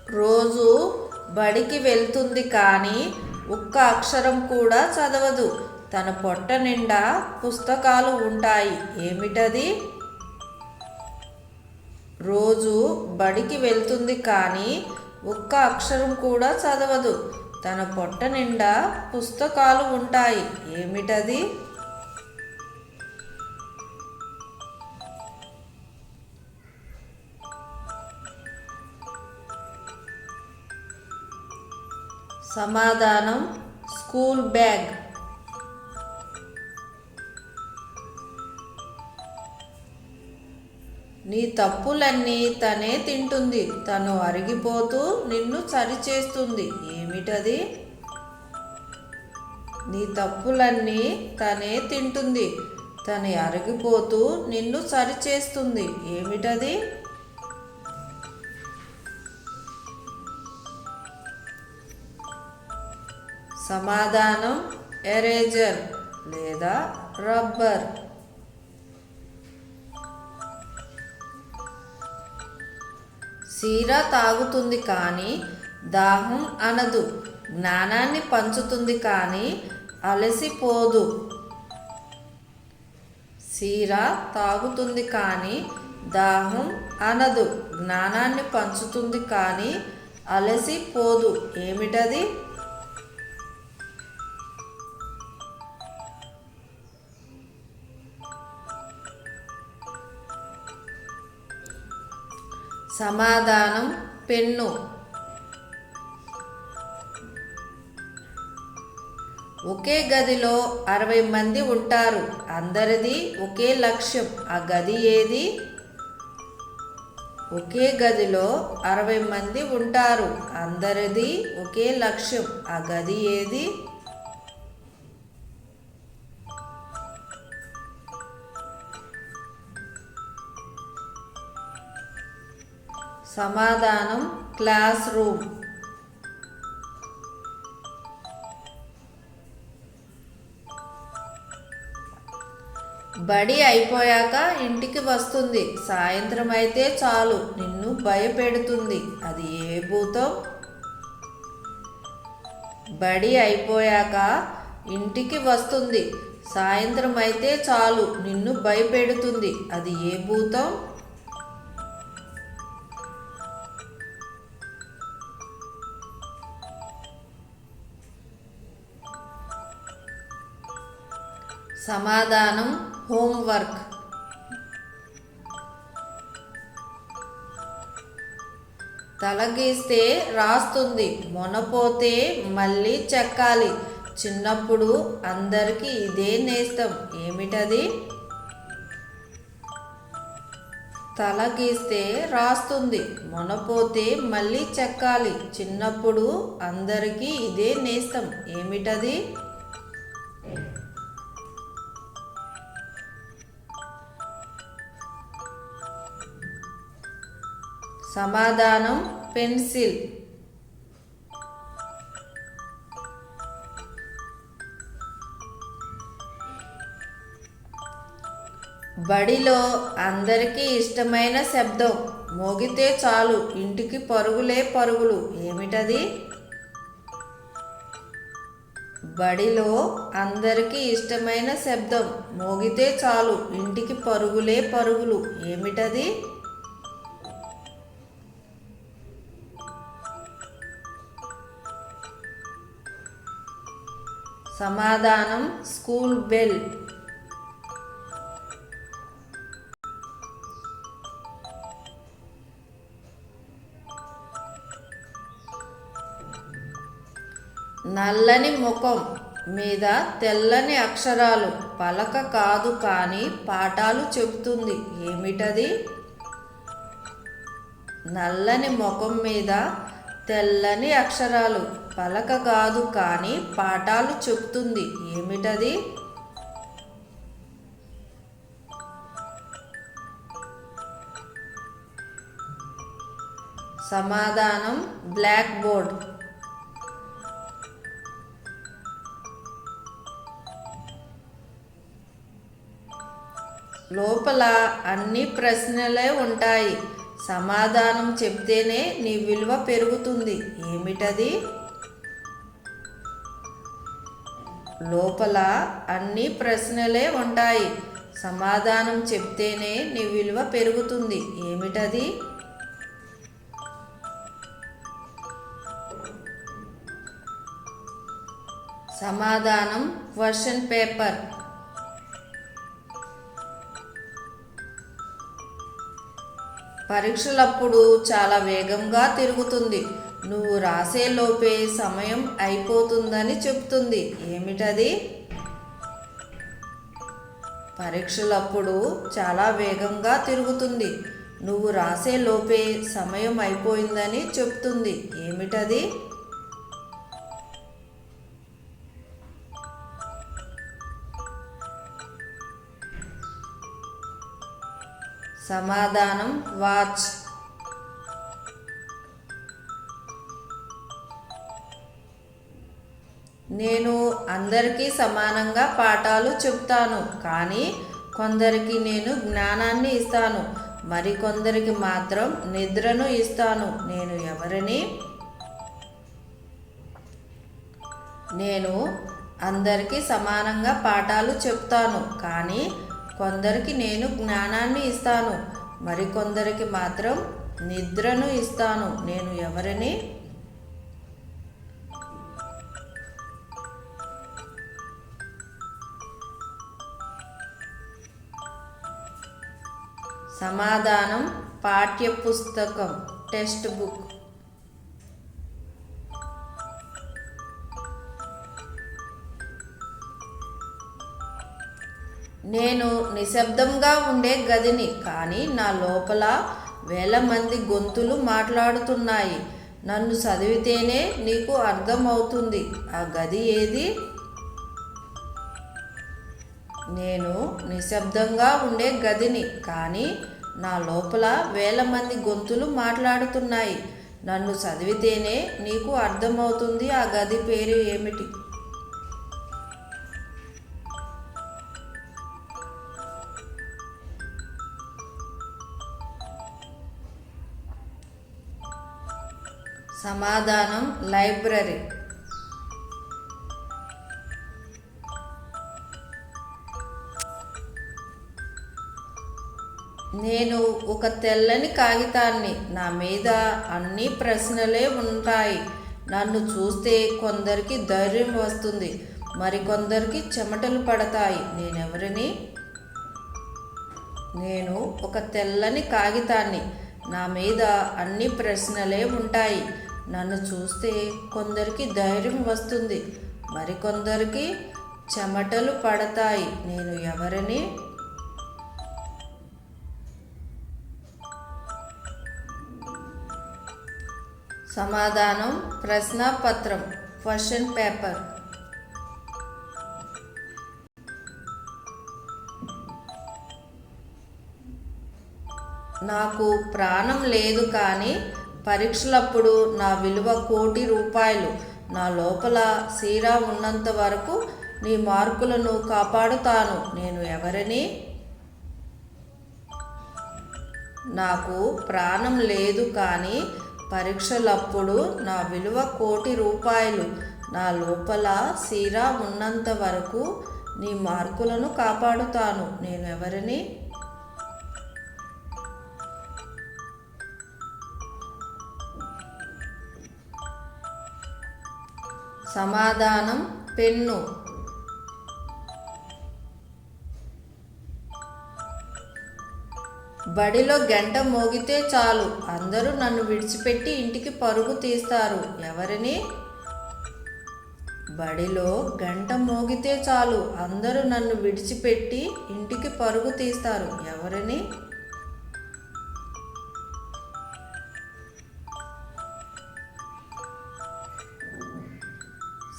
రోజు బడికి వెళ్తుంది కానీ ఒక్క అక్షరం కూడా చదవదు. తన పొట్ట నిండా పుస్తకాలు ఉంటాయి. ఏమిటది? రోజు బడికి వెళ్తుంది కానీ ఒక్క అక్షరం కూడా చదవదు. తన పొట్ట నిండా పుస్తకాలు ఉంటాయి. ఏమిటది? సమాధానం స్కూల్ బ్యాగ్. నీ తప్పులన్నీ తనే తింటుంది. తను అరిగిపోతూ నిన్ను సరిచేస్తుంది. ఏమిటది? నీ తప్పులన్నీ తనే తింటుంది. తను అరిగిపోతూ నిన్ను సరిచేస్తుంది. ఏమిటది? సమాధానం ఎరేజర్ లేదా రబ్బర్. సీరా తాగుతుంది కానీ దాహం అనదు. జ్ఞానాన్ని పంచుతుంది కానీ అలసిపోదు. సీరా తాగుతుంది కానీ దాహం అనదు. జ్ఞానాన్ని పంచుతుంది కానీ అలసిపోదు. ఏమిటది? సమాధానం పెన్ను. ఒకే గదిలో 60 మంది ఉంటారు. అందరిది ఒకే లక్ష్యం. ఆ గది ఏది? ఒకే గదిలో 60 మంది ఉంటారు. అందరిది ఒకే లక్ష్యం. ఆ గది ఏది? సమాధానం క్లాస్ రూమ్. బడి అయిపోయాక ఇంటికి వస్తుంది. సాయంత్రం అయితే చాలు నిన్ను భయపెడుతుంది. అది ఏ భూతం? బడి అయిపోయాక ఇంటికి వస్తుంది. సాయంత్రం అయితే చాలు నిన్ను భయపెడుతుంది. అది ఏ భూతం? సమాధానం హోంవర్క్. తలగీస్తే రాస్తుంది. మొనపోతే మళ్ళీ చెక్కాలి. చిన్నప్పుడు అందరికీ ఇదే నేస్తం. ఏమిటది? తలగీస్తే రాస్తుంది. మొనపోతే మళ్ళీ చెక్కాలి. చిన్నప్పుడు అందరికీ ఇదే నేస్తం. ఏమిటది? సమాధానం పెన్సిల్. బడిలో అందరికీ ఇష్టమైన శబ్దం మోగితే చాలు ఇంటికి పరుగులే పరుగులు. ఏమిటది? బడిలో అందరికీ ఇష్టమైన శబ్దం మోగితే చాలు ఇంటికి పరుగులే పరుగులు. ఏమిటది? సమాధానం స్కూల్ బెల్. నల్లని ముఖం మీద తెల్లని అక్షరాలు. పలక కాదు కానీ పాఠాలు చెబుతుంది. ఏమిటది? నల్లని ముఖం మీద తెల్లని అక్షరాలు. పలక కాదు కానీ పాఠాలు చెప్తుంది. ఏమిటది? సమాధానం బ్లాక్ బోర్డ్. లోపల అన్ని ప్రశ్నలే ఉంటాయి. సమాధానం చెప్తేనే నీ విలువ పెరుగుతుంది. ఏమిటది? లోపల అన్ని ప్రశ్నలే ఉంటాయి. సమాధానం చెప్తేనే నీ విలువ పెరుగుతుంది. ఏమిటది? సమాధానం క్వశ్చన్ పేపర్. పరీక్షలప్పుడు చాలా వేగంగా తిరుగుతుంది. నువ్వు రాసేలోపే సమయం అయిపోతుందని చెప్తుంది. ఏమిటది? పరీక్షలప్పుడు చాలా వేగంగా తిరుగుతుంది. నువ్వు రాసేలోపే సమయం అయిపోయిందని చెప్తుంది. ఏమిటది? సమాధానం వాచ్. నేను అందరికీ సమానంగా పాఠాలు చెప్తాను, కానీ కొందరికి నేను జ్ఞానాన్ని ఇస్తాను, మరికొందరికి మాత్రం నిద్రను ఇస్తాను. నేను ఎవరిని? నేను అందరికీ సమానంగా పాఠాలు చెప్తాను, కానీ కొందరికి నేను జ్ఞానాన్ని ఇస్తాను, మరికొందరికి మాత్రం నిద్రను ఇస్తాను. నేను ఎవరిని? సమాధానం పాఠ్యపుస్తకం, టెక్స్ట్ బుక్. నేను నిశ్శబ్దంగా ఉండే గదిని, కానీ నా లోపల వేల మంది గొంతులు మాట్లాడుతున్నాయి. నన్ను చదివితేనే నీకు అర్థమవుతుంది. ఆ గది ఏది? నేను నిశ్శబ్దంగా ఉండే గదిని, కానీ నా లోపల వేల మంది గొంతులు మాట్లాడుతున్నాయి. నన్ను చదివితేనే నీకు అర్థమవుతుంది. ఆ గది పేరు ఏమిటి? సమాధానం లైబ్రరీ. నేను ఒక తెల్లని కాగితాన్ని. నా మీద అన్ని ప్రశ్నలే ఉంటాయి. నన్ను చూస్తే కొందరికి ధైర్యం వస్తుంది, మరికొందరికి చెమటలు పడతాయి. నేనెవరిని? నేను ఒక తెల్లని కాగితాన్ని. నా మీద అన్ని ప్రశ్నలే ఉంటాయి. నన్ను చూస్తే కొందరికి ధైర్యం వస్తుంది, మరికొందరికి చెమటలు పడతాయి. నేను ఎవరిని? సమాధానం ప్రశ్నపత్రం, క్వశ్చన్ పేపర్. నాకు ప్రాణం లేదు, కానీ పరీక్షలప్పుడు నా విలువ ₹1,00,00,000. నా లోపల సీరా ఉన్నంత వరకు నీ మార్కులను కాపాడుతాను. నేను ఎవరిని? నాకు ప్రాణం లేదు, కానీ పరీక్షలప్పుడు నా విలువ ₹1,00,00,000. నా లోపల సీరా ఉన్నంత వరకు నీ మార్కులను కాపాడుతాను. నేను ఎవరిని? సమాధానం పెన్ను. బడిలో గంట మోగితే చాలు, అందరూ నన్ను విడిచిపెట్టి ఇంటికి పరుగు తీస్తారు. ఎవరిని? బడిలో గంట మోగితే చాలు, అందరూ నన్ను విడిచిపెట్టి ఇంటికి పరుగు తీస్తారు. ఎవరిని?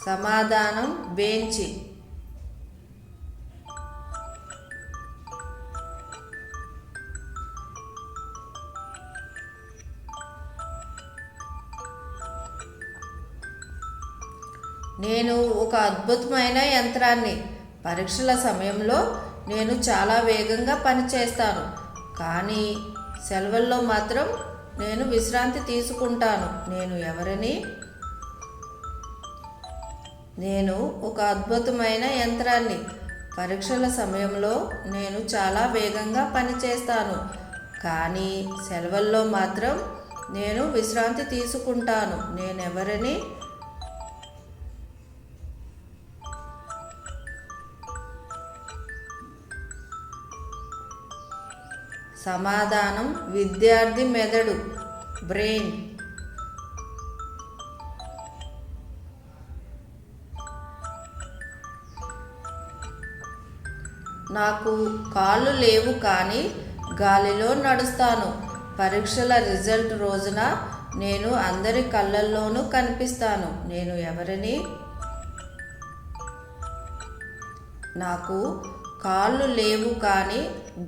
సమాధానం బెంచి. నేను ఒక అద్భుతమైన యంత్రాన్ని. పరీక్షల సమయంలో నేను చాలా వేగంగా పనిచేస్తాను, కానీ సెలవుల్లో మాత్రం నేను విశ్రాంతి తీసుకుంటాను. నేను ఎవరిని? నేను ఒక అద్భుతమైన యంత్రాన్ని. పరీక్షల సమయంలో నేను చాలా వేగంగా పనిచేస్తాను, కానీ సెలవుల్లో మాత్రం నేను విశ్రాంతి తీసుకుంటాను. నేనెవరిని? సమాధానం విద్యార్థి మెదడు, బ్రెయిన్. నాకు కాళ్ళు లేవు కానీ గాలిలో నడుస్తాను. పరీక్షల రిజల్ట్ రోజున నేను అందరి కళ్ళల్లోనూ కనిపిస్తాను. నేను ఎవరిని? నాకు కాళ్ళు లేవు కానీ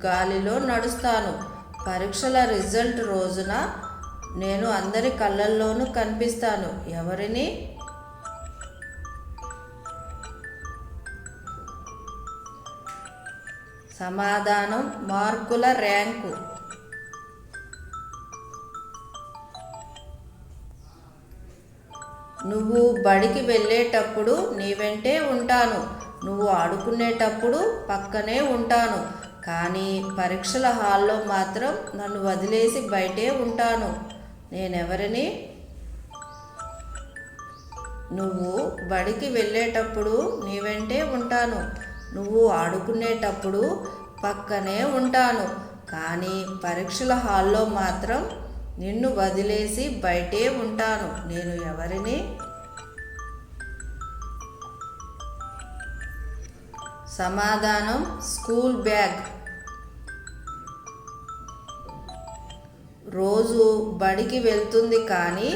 గాలిలో నడుస్తాను. పరీక్షల రిజల్ట్ రోజున నేను అందరి కళ్ళల్లోనూ కనిపిస్తాను. ఎవరిని? సమాధానం మార్కుల ర్యాంకు. నువ్వు బడికి వెళ్ళేటప్పుడు నీ వెంటే ఉంటాను. నువ్వు ఆడుకునేటప్పుడు పక్కనే ఉంటాను. కానీ పరీక్షల హాల్లో మాత్రం నన్ను వదిలేసి బయటే ఉంటాను. నేనెవరిని? నువ్వు బడికి వెళ్ళేటప్పుడు నీ వెంటే ఉంటాను. నువ్వు ఆడుకునేటప్పుడు పక్కనే ఉంటాను. కానీ పరీక్షల హాల్లో మాత్రం నిన్ను వదిలేసి బయటే ఉంటాను. నేను ఎవరిని? సమాధానం స్కూల్ బ్యాగ్. రోజు బడికి వెళ్తుంది కానీ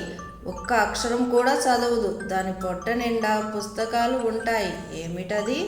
ఒక్క అక్షరం కూడా చదవదు. దాని పొట్ట నిండా పుస్తకాలు ఉంటాయి. ఏమిటది?